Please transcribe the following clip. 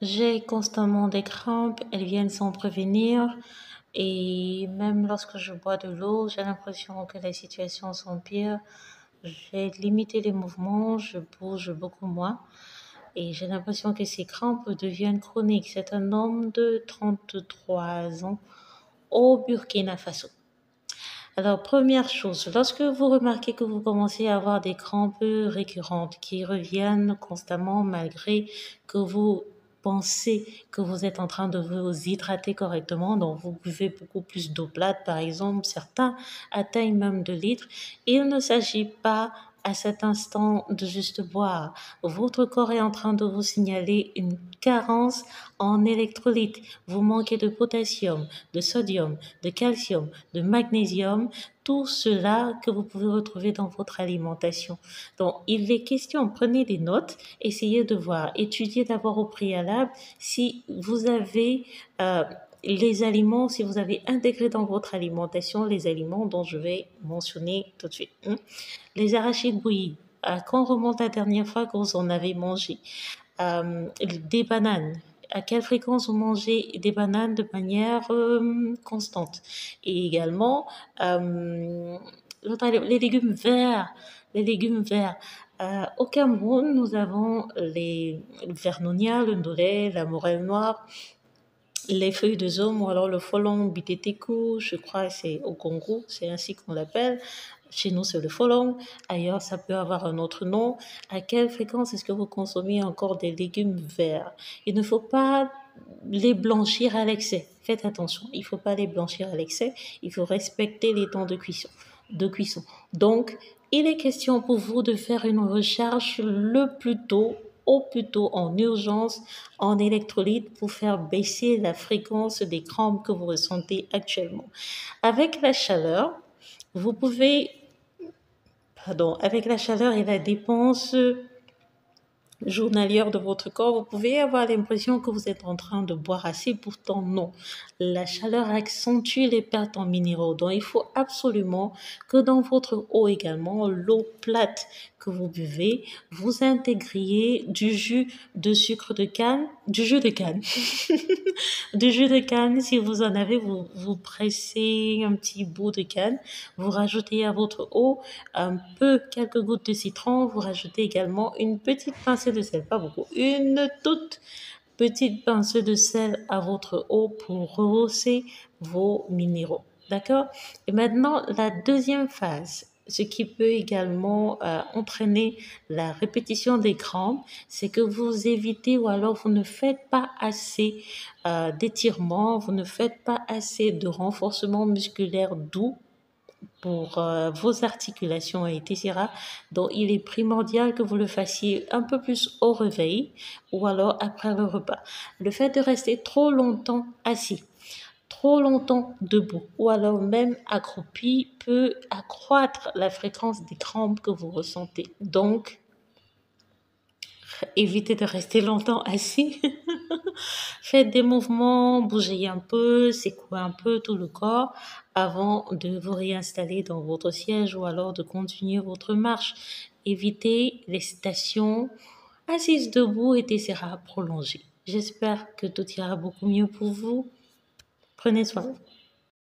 J'ai constamment des crampes, elles viennent sans prévenir et même lorsque je bois de l'eau, j'ai l'impression que les situations s'empirent. J'ai limité les mouvements, je bouge beaucoup moins et j'ai l'impression que ces crampes deviennent chroniques. C'est un homme de 33 ans au Burkina Faso. Alors, première chose, lorsque vous remarquez que vous commencez à avoir des crampes récurrentes qui reviennent constamment malgré que vous pensez que vous êtes en train de vous hydrater correctement, donc vous buvez beaucoup plus d'eau plate par exemple, certains atteignent même 2 litres, il ne s'agit pas à cet instant de juste boire. Votre corps est en train de vous signaler une carence en électrolytes. Vous manquez de potassium, de sodium, de calcium, de magnésium, tout cela que vous pouvez retrouver dans votre alimentation. Donc, il est question, prenez des notes, essayez de voir, étudiez d'abord au préalable si vous avez les aliments, si vous avez intégré dans votre alimentation les aliments dont je vais mentionner tout de suite. Les arachides bouillis. Quand remonte la dernière fois que vous en avez mangé? Des bananes. À quelle fréquence vous mangez des bananes de manière constante? Et également, les légumes verts. Les légumes verts. Au Cameroun, nous avons les vernonia, le ndolé, la morelle noire, les feuilles de zome ou alors le folon biteteku, je crois que c'est au Congo, c'est ainsi qu'on l'appelle. Chez nous, c'est le folon. Ailleurs, ça peut avoir un autre nom. À quelle fréquence est-ce que vous consommez encore des légumes verts? Il ne faut pas les blanchir à l'excès. Faites attention, il ne faut pas les blanchir à l'excès. Il faut respecter les temps de cuisson. Donc, il est question pour vous de faire une recherche le plus tôt, au plus tôt en urgence, en électrolytes pour faire baisser la fréquence des crampes que vous ressentez actuellement. Avec la chaleur, vous pouvez, avec la chaleur et la dépense journalière de votre corps, vous pouvez avoir l'impression que vous êtes en train de boire assez, pourtant non. La chaleur accentue les pertes en minéraux, donc il faut absolument que dans votre eau également, l'eau plate que vous buvez, vous intégriez du jus de sucre de canne, du jus de canne, du jus de canne, si vous en avez, vous pressez un petit bout de canne, vous rajoutez à votre eau quelques gouttes de citron, vous rajoutez également une petite pincée de sel, pas beaucoup, une toute petite pincée de sel à votre eau pour rehausser vos minéraux. D'accord? Et maintenant, la deuxième phase, ce qui peut également entraîner la répétition des crampes, c'est que vous évitez ou alors vous ne faites pas assez d'étirements, vous ne faites pas assez de renforcement musculaire doux pour vos articulations, etc. Donc, il est primordial que vous le fassiez un peu plus au réveil ou alors après le repas. Le fait de rester trop longtemps assis, trop longtemps debout ou alors même accroupi peut accroître la fréquence des crampes que vous ressentez. Donc, évitez de rester longtemps assis. Faites des mouvements, bougez un peu, secouez un peu tout le corps avant de vous réinstaller dans votre siège ou alors de continuer votre marche. Évitez les stations assises debout et des séances prolongées. J'espère que tout ira beaucoup mieux pour vous. Prenez soin.